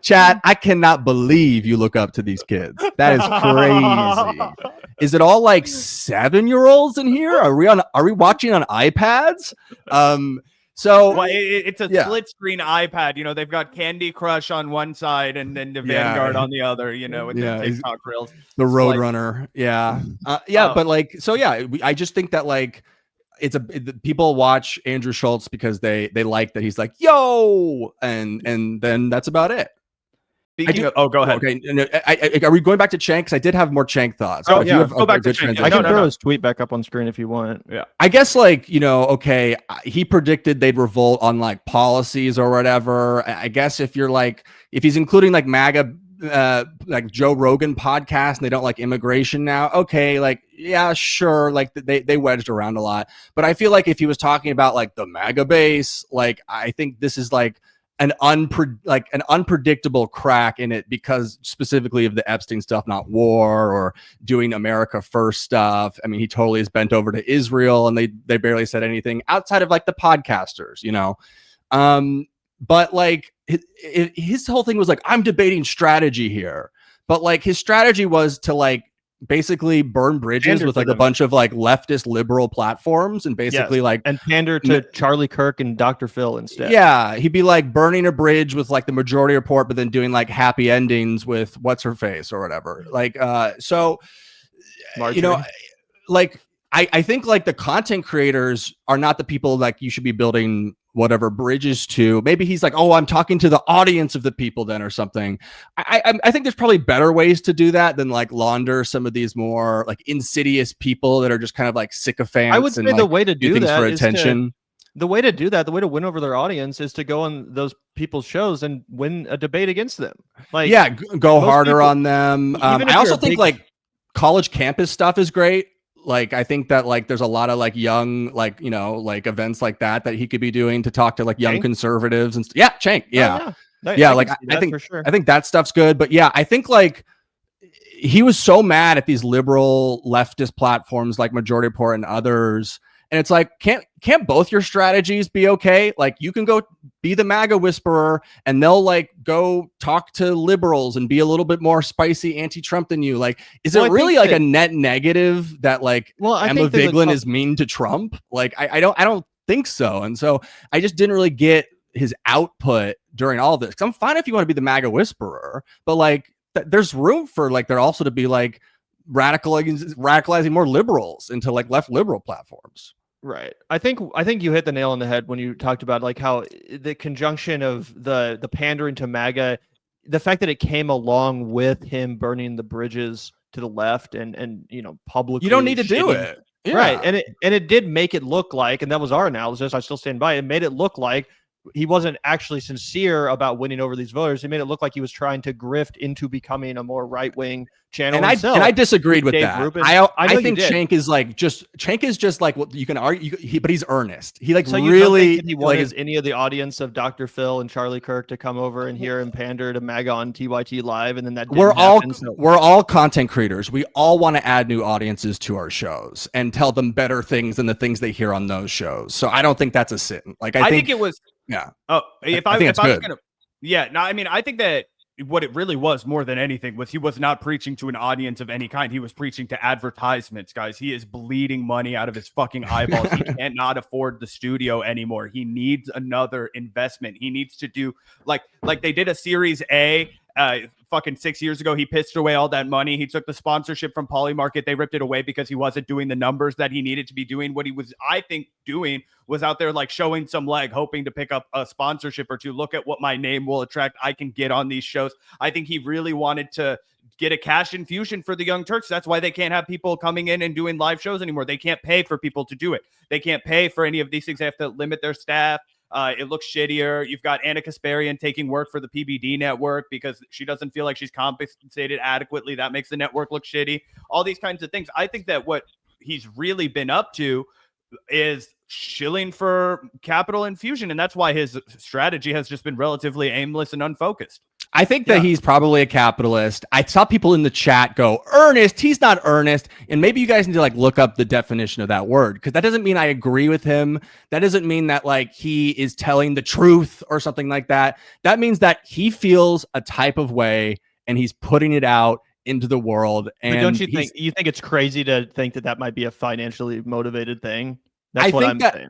[SPEAKER 3] Chat, I cannot believe you look up to these kids. That is crazy. Is it all like 7-year-olds in here? Are we watching on iPads? So
[SPEAKER 2] it's a split screen iPad. You know, they've got Candy Crush on one side and then the Vanguard on the other. You know, with the TikTok reels,
[SPEAKER 3] the Roadrunner. But like, so yeah, I just think that like people watch Andrew Schultz because they like that he's like yo, and then that's about it.
[SPEAKER 2] Go ahead.
[SPEAKER 3] Okay, are we going back to Cenk? Because I did have more Cenk thoughts.
[SPEAKER 2] Oh, yeah, go back to Cenk.
[SPEAKER 1] I can throw his tweet back up on screen if you want.
[SPEAKER 2] Yeah,
[SPEAKER 3] I guess like, you know, okay, he predicted they'd revolt on like policies or whatever. I guess if he's including like MAGA, like Joe Rogan podcast, and they don't like immigration now. Okay, like yeah, sure, like they wedged around a lot. But I feel like if he was talking about like the MAGA base, like I think this is like an unpredictable crack in it because specifically of the Epstein stuff, not war or doing America first stuff. I mean, he totally is bent over to Israel and they barely said anything outside of like the podcasters, you know? But like his whole thing was like, I'm debating strategy here, but like his strategy was to like basically burn bridges with like a bunch of like leftist liberal platforms and basically like
[SPEAKER 1] and pander to Charlie Kirk and Dr. Phil instead.
[SPEAKER 3] Yeah, he'd be like burning a bridge with like the Majority Report, but then doing like happy endings with what's her face or whatever. Like so Marjorie. You know, like I think like the content creators are not the people like you should be building whatever bridges to. Maybe he's like, oh, I'm talking to the audience of the people then or something. I think there's probably better ways to do that than like launder some of these more like insidious people that are just kind of like sycophants.
[SPEAKER 1] I would say the way to do that
[SPEAKER 3] for attention.
[SPEAKER 1] The way to win over their audience is to go on those people's shows and win a debate against them. Like,
[SPEAKER 3] yeah, go harder on them. I also think like college campus stuff is great. Like, I think that like there's a lot of like young, like, you know, like events like that he could be doing to talk to like young
[SPEAKER 1] Cenk?
[SPEAKER 3] conservatives and yeah, Cenk. Yeah.
[SPEAKER 1] I
[SPEAKER 3] Like
[SPEAKER 1] can see
[SPEAKER 3] I
[SPEAKER 1] that
[SPEAKER 3] think
[SPEAKER 1] for sure.
[SPEAKER 3] I think that stuff's good. But yeah, I think like he was so mad at these liberal leftist platforms like Majority Report and others. And it's like, can't both your strategies be okay? Like, you can go be the MAGA whisperer and they'll like go talk to liberals and be a little bit more spicy anti-Trump than you. Like, is it really like a net negative that like Emma Vigeland is mean to Trump? Like, I don't think so. And so I just didn't really get his output during all of this. 'Cause I'm fine if you want to be the MAGA whisperer, but like there's room for like there also to be like radicalizing more liberals into like left liberal platforms.
[SPEAKER 1] Right. I think you hit the nail on the head when you talked about like how the conjunction of the pandering to MAGA, the fact that it came along with him burning the bridges to the left and you know, publicly.
[SPEAKER 3] You don't need to do it.
[SPEAKER 1] Yeah. Right. And it did make it look like, and that was our analysis, I still stand by it, made it look like he wasn't actually sincere about winning over these voters. He made it look like he was trying to grift into becoming a more right-wing channel.
[SPEAKER 3] And I disagreed with that.
[SPEAKER 1] Rubin.
[SPEAKER 3] I think Cenk is just like what you can argue, but he's earnest. He like
[SPEAKER 1] so
[SPEAKER 3] really
[SPEAKER 1] he wanted any of the audience of Dr. Phil and Charlie Kirk to come over and hear him pander to MAGA on TYT Live, and then that
[SPEAKER 3] we're all content creators. We all want to add new audiences to our shows and tell them better things than the things they hear on those shows. So I don't think that's a sin. Like I think
[SPEAKER 2] it was.
[SPEAKER 3] Yeah.
[SPEAKER 2] Oh,
[SPEAKER 3] I was gonna.
[SPEAKER 2] Yeah. No, I mean, I think that what it really was more than anything was he was not preaching to an audience of any kind. He was preaching to advertisements, guys. He is bleeding money out of his fucking eyeballs. He cannot afford the studio anymore. He needs another investment. He needs to do like they did a Series A. Fucking 6 years ago, he pissed away all that money. He took the sponsorship from Polymarket. They ripped it away because he wasn't doing the numbers that he needed to be doing. What he was, I think, doing was out there like showing some leg, hoping to pick up a sponsorship or two. Look at what my name will attract. I can get on these shows. I think he really wanted to get a cash infusion for the Young Turks. That's why they can't have people coming in and doing live shows anymore. They can't pay for people to do it. They can't pay for any of these things. They have to limit their staff. It looks shittier. You've got Anna Kasparian taking work for the PBD network because she doesn't feel like she's compensated adequately. That makes the network look shitty. All these kinds of things. I think that what he's really been up to is shilling for capital infusion, and that's why his strategy has just been relatively aimless and unfocused.
[SPEAKER 3] I think that he's probably a capitalist. I saw people in the chat go, earnest, he's not earnest. And maybe you guys need to like look up the definition of that word, because that doesn't mean I agree with him. That doesn't mean that like he is telling the truth or something like that. That means that he feels a type of way and he's putting it out into the world. And
[SPEAKER 1] but don't you think it's crazy to think that might be a financially motivated thing? That's what I'm saying.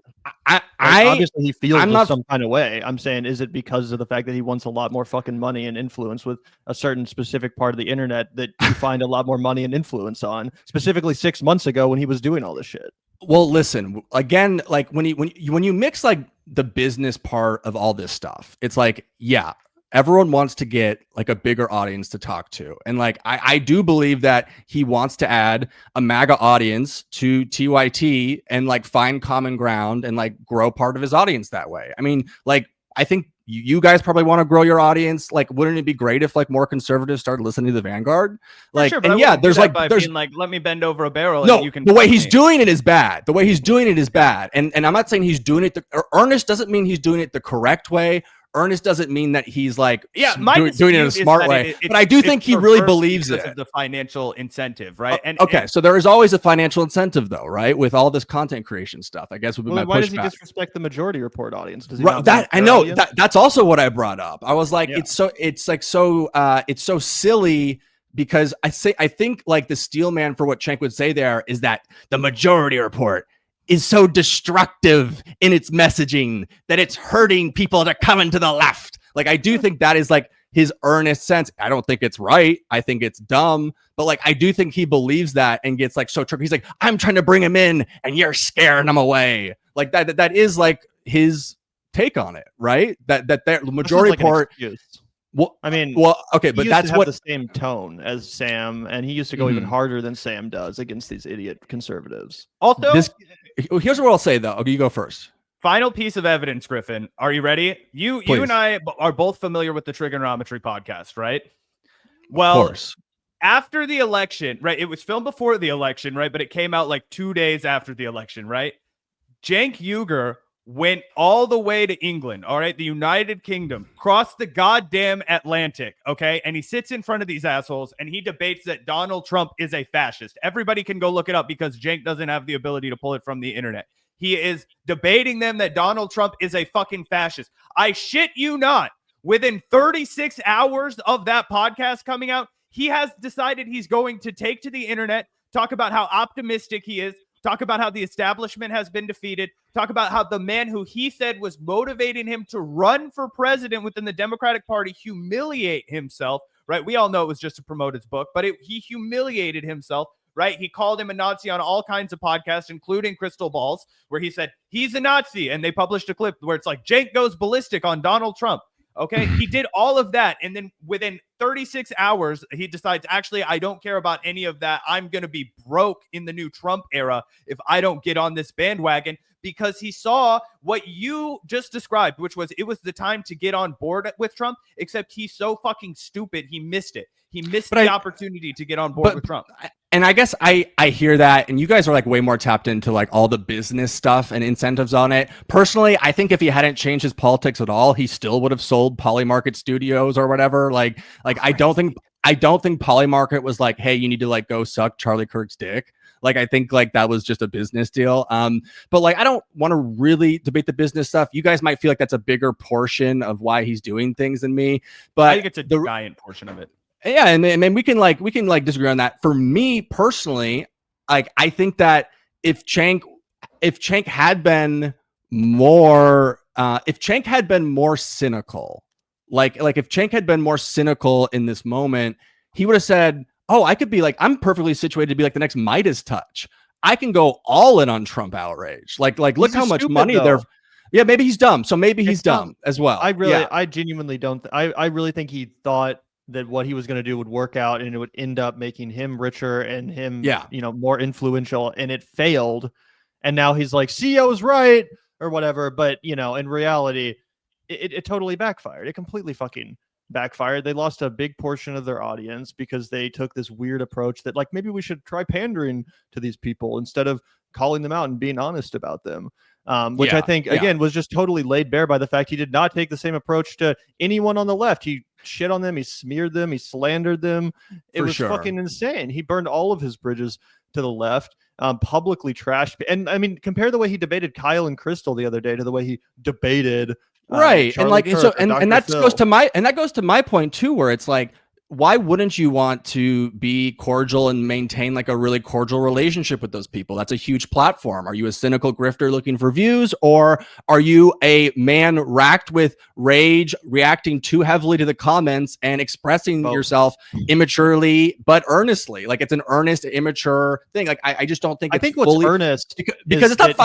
[SPEAKER 1] Obviously he feels some kind of way. I'm saying, is it because of the fact that he wants a lot more fucking money and influence with a certain specific part of the internet that you find a lot more money and influence on, specifically 6 months ago when he was doing all this shit?
[SPEAKER 3] Well, listen, again, like when you mix like the business part of all this stuff, it's like, yeah, everyone wants to get like a bigger audience to talk to. And like, I do believe that he wants to add a MAGA audience to TYT and like find common ground and like grow part of his audience that way. I mean, like, I think you guys probably want to grow your audience. Like, wouldn't it be great if like more conservatives started listening to the Vanguard? Like,
[SPEAKER 2] sure,
[SPEAKER 3] and yeah, there's like,
[SPEAKER 2] being like, let me bend over a barrel.
[SPEAKER 3] No,
[SPEAKER 2] and you can
[SPEAKER 3] the way he's doing it is bad. The way he's doing it is bad. And I'm not saying he's doing it. Earnest doesn't mean he's doing it the correct way. Earnest doesn't mean that he's like doing it in a smart way, but I do think he really believes it.
[SPEAKER 2] Of the financial incentive, right?
[SPEAKER 3] So there is always a financial incentive, though, right? With all this content creation stuff, I guess would be my pushback.
[SPEAKER 1] Why does he disrespect the Majority Report audience? Does he
[SPEAKER 3] I know that's also what I brought up. I was like, it's so silly. Because I think like the steel man for what Cenk would say there is that the Majority Report is so destructive in its messaging that it's hurting people that are coming to the left. Like, I do think that is like his earnest sense. I don't think it's right. I think it's dumb, but like, I do think he believes that and gets like so tricky. He's like, I'm trying to bring him in and you're scaring him away. Like that is like his take on it, right? That the Majority Report. Well, I mean, okay, but that's what
[SPEAKER 1] the same tone as Sam, and he used to go even harder than Sam does against these idiot conservatives.
[SPEAKER 2] Also,
[SPEAKER 3] here's what I'll say though. Okay, you go first.
[SPEAKER 2] Final piece of evidence, Griffin. Are you ready? You and I are both familiar with the Trigonometry podcast, right? Well,
[SPEAKER 3] of course.
[SPEAKER 2] after the election, right? It was filmed before the election, right? But it came out like 2 days after the election, right? Cenk Uygur went all the way to England, all right, the United Kingdom, crossed the goddamn Atlantic, okay? And he sits in front of these assholes and he debates that Donald Trump is a fascist. Everybody can go look it up because Cenk doesn't have the ability to pull it from the internet. He is debating them that Donald Trump is a fucking fascist. I shit you not. Within 36 hours of that podcast coming out, he has decided he's going to take to the internet, talk about how optimistic he is, talk about how the establishment has been defeated, talk about how the man who he said was motivating him to run for president within the Democratic Party humiliate himself, right? We all know it was just to promote his book, but he humiliated himself, right? He called him a Nazi on all kinds of podcasts, including Crystal Balls, where he said he's a Nazi. And they published a clip where it's like, Cenk goes ballistic on Donald Trump. Okay, he did all of that. And then within 36 hours, he decides, actually, I don't care about any of that. I'm going to be broke in the new Trump era if I don't get on this bandwagon, because he saw what you just described, which was it was the time to get on board with Trump, except he's so fucking stupid. He missed it. He missed the opportunity to get on board with Trump.
[SPEAKER 3] And I guess I hear that, and you guys are like way more tapped into like all the business stuff and incentives on it. Personally, I think if he hadn't changed his politics at all, he still would have sold Polymarket Studios or whatever. Like I don't think Polymarket was like, hey, you need to like go suck Charlie Kirk's dick. Like, I think like that was just a business deal. But like, I don't want to really debate the business stuff. You guys might feel like that's a bigger portion of why he's doing things than me. But
[SPEAKER 2] I think it's a giant portion of it.
[SPEAKER 3] Yeah, and we can disagree on that. For me personally, like I think that if Cenk had been more cynical, like if Cenk had been more cynical in this moment, he would have said, "Oh, I could be like, I'm perfectly situated to be like the next Midas touch. I can go all in on Trump outrage. Like look how much money they're." Yeah, maybe he's dumb. So maybe he's dumb as well.
[SPEAKER 1] I genuinely don't. I really think he thought that what he was going to do would work out and it would end up making him richer and him, more influential, and it failed. And now he's like, see, I was right or whatever. But, in reality, it totally backfired. It completely fucking backfired. They lost a big portion of their audience because they took this weird approach that like, maybe we should try pandering to these people instead of calling them out and being honest about them. Which I think, again, was just totally laid bare by the fact he did not take the same approach to anyone on the left. He shit on them. He smeared them. He slandered them. It was fucking insane. He burned all of his bridges to the left, publicly trashed. And I mean, compare the way he debated Kyle and Crystal the other day to the way he debated.
[SPEAKER 3] Right.
[SPEAKER 1] Charlie
[SPEAKER 3] and like,
[SPEAKER 1] Kirk
[SPEAKER 3] so, and that
[SPEAKER 1] Phil.
[SPEAKER 3] goes to my point too, where it's like, why wouldn't you want to be cordial and maintain like a really cordial relationship with those people? That's a huge platform. Are you a cynical grifter looking for views, or are you a man racked with rage, reacting too heavily to the comments and expressing yourself immaturely but earnestly? Like, it's an earnest, immature thing. Like, I just don't think
[SPEAKER 1] I think what's earnest
[SPEAKER 3] because it's not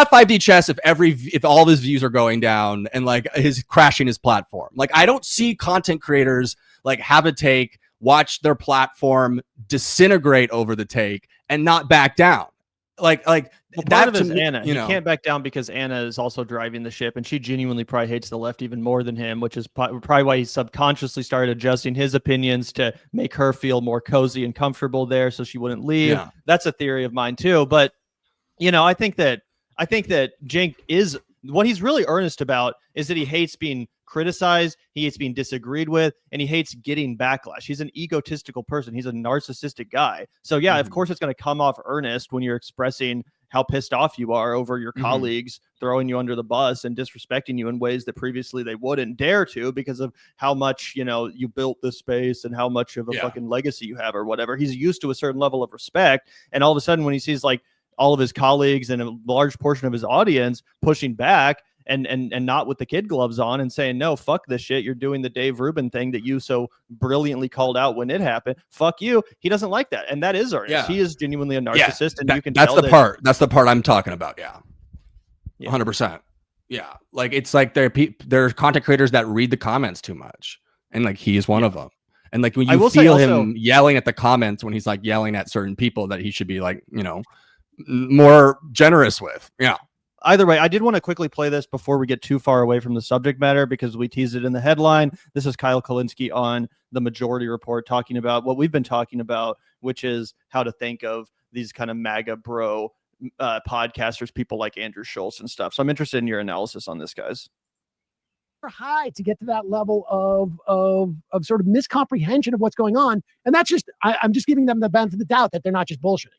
[SPEAKER 3] 5D chess if all of his views are going down and like his crashing his platform. Like, I don't see content creators like have a take, watch their platform disintegrate over the take and not back down. Like
[SPEAKER 1] part
[SPEAKER 3] that
[SPEAKER 1] of it is
[SPEAKER 3] me,
[SPEAKER 1] Anna. He can't back down because Anna is also driving the ship, and she genuinely probably hates the left even more than him, which is probably why he subconsciously started adjusting his opinions to make her feel more cozy and comfortable there, so she wouldn't leave. Yeah. That's a theory of mine too. But I think that Cenk is what he's really earnest about is that he hates being criticized, he hates being disagreed with, and he hates getting backlash. He's an egotistical person. He's a narcissistic guy. So of course it's going to come off earnest when you're expressing how pissed off you are over your colleagues throwing you under the bus and disrespecting you in ways that previously they wouldn't dare to because of how much you built this space and how much of a fucking legacy you have or whatever. He's used to a certain level of respect, and all of a sudden when he sees like all of his colleagues and a large portion of his audience pushing back and not with the kid gloves on and saying, no, fuck this shit. You're doing the Dave Rubin thing that you so brilliantly called out when it happened. Fuck you. He doesn't like that. And that is earnest. Yeah. He is genuinely a narcissist. And you can
[SPEAKER 3] that's
[SPEAKER 1] tell
[SPEAKER 3] the part. That's the part I'm talking about. Yeah. 100%. Yeah. Like, it's like there are content creators that read the comments too much. And like, he is one of them. And like, when you feel him yelling at the comments, when he's like yelling at certain people that he should be like, more generous with. Yeah.
[SPEAKER 1] either way, I did want to quickly play this before we get too far away from the subject matter because we teased it in the headline. This is Kyle Kulinski on the Majority Report talking about what we've been talking about, which is how to think of these kind of MAGA bro podcasters, people like Andrew Schultz and stuff. So I'm interested in your analysis on this, guys.
[SPEAKER 8] High to get to that level of sort of miscomprehension of what's going on. And that's just, I'm just giving them the benefit of the doubt that they're not just bullshitting.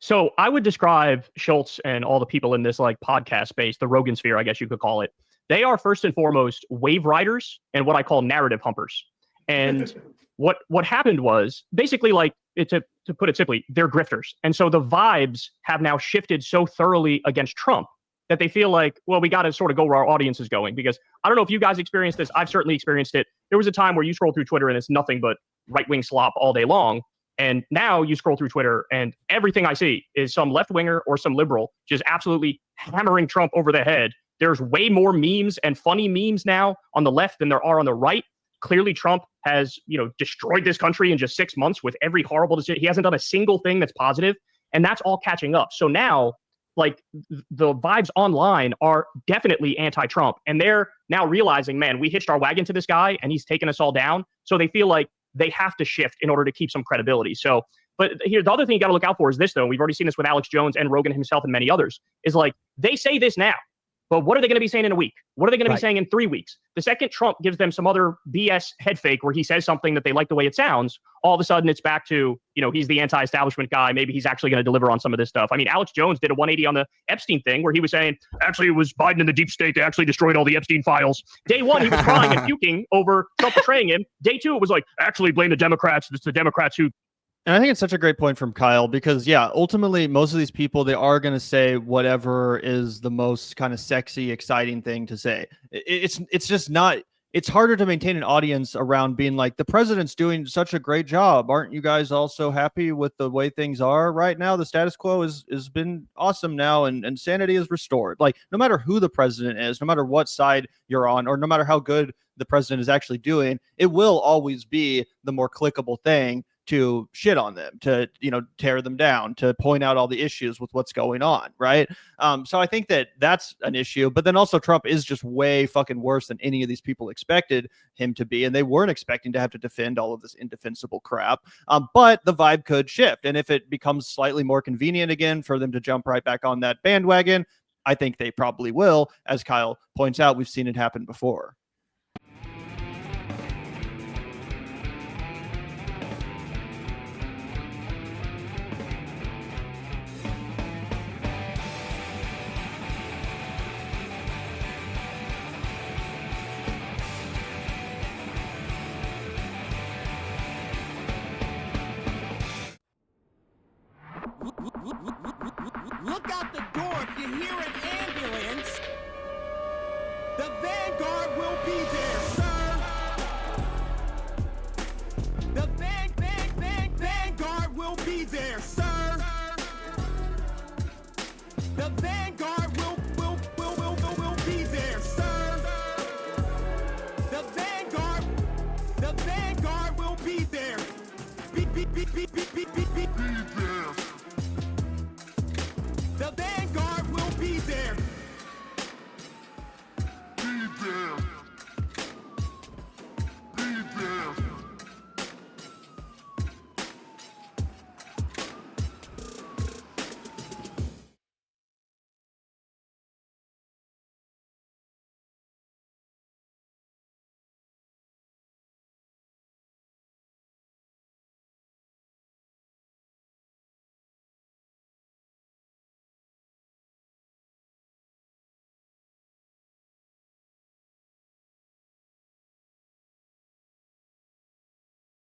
[SPEAKER 9] So I would describe Schultz and all the people in this like podcast space, the Rogan sphere, I guess you could call it. They are first and foremost wave riders and what I call narrative humpers. And what happened was basically like to put it simply, they're grifters. And so the vibes have now shifted so thoroughly against Trump that they feel like, well, we got to sort of go where our audience is going. Because I don't know if you guys experienced this. I've certainly experienced it. There was a time where you scroll through Twitter and it's nothing but right-wing slop all day long. And now you scroll through Twitter and everything I see is some left-winger or some liberal just absolutely hammering Trump over the head. There's way more memes and funny memes now on the left than there are on the right. Clearly, Trump has, destroyed this country in just 6 months with every horrible decision. He hasn't done a single thing that's positive. And that's all catching up. So now, like, the vibes online are definitely anti-Trump. And they're now realizing, man, we hitched our wagon to this guy and he's taken us all down. So they feel like they have to shift in order to keep some credibility. So, but here, the other thing you got to look out for is this, though. We've already seen this with Alex Jones and Rogan himself and many others, is like, they say this now, but what are they going to be saying in a week? What are they going to be saying in 3 weeks? The second Trump gives them some other BS head fake where he says something that they like the way it sounds, all of a sudden it's back to, he's the anti-establishment guy. Maybe he's actually going to deliver on some of this stuff. I mean, Alex Jones did a 180 on the Epstein thing where he was saying, actually, it was Biden and the deep state that actually destroyed all the Epstein files. Day one, he was crying and puking over Trump betraying him. Day two, it was like, actually blame the Democrats. It's the Democrats who.
[SPEAKER 1] And I think it's such a great point from Kyle because, yeah, ultimately, most of these people, they are going to say whatever is the most kind of sexy, exciting thing to say. It's just not, it's harder to maintain an audience around being like, the president's doing such a great job. Aren't you guys also happy with the way things are right now? The status quo has been awesome now and sanity is restored. Like, no matter who the president is, no matter what side you're on, or no matter how good the president is actually doing, it will always be the more clickable thing to shit on them, to, tear them down, to point out all the issues with what's going on, right? So I think that that's an issue. But then also Trump is just way fucking worse than any of these people expected him to be. And they weren't expecting to have to defend all of this indefensible crap. But the vibe could shift. And if it becomes slightly more convenient again for them to jump right back on that bandwagon, I think they probably will. As Kyle points out, we've seen it happen before.
[SPEAKER 10] Look out the door if you hear an ambulance. The Vanguard will be there, sir. The Vanguard will be there, sir. The Vanguard will be there, sir. The Vanguard will be there. Be there.